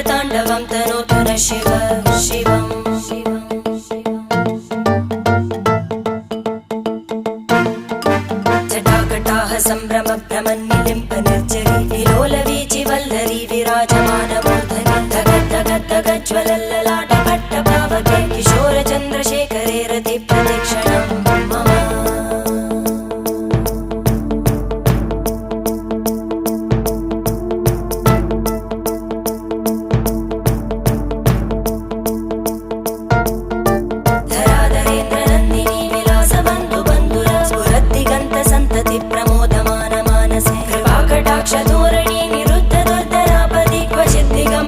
ताण्डवं तनोतु न शिव शिवम् जटाकटाः सम्भ्रमभ्रमन्निलिम्प निर्जरी विलोलवीचि वल्लरी विराजमानमूर्धनि धगद्धगद्धगज्ज्वलल्लला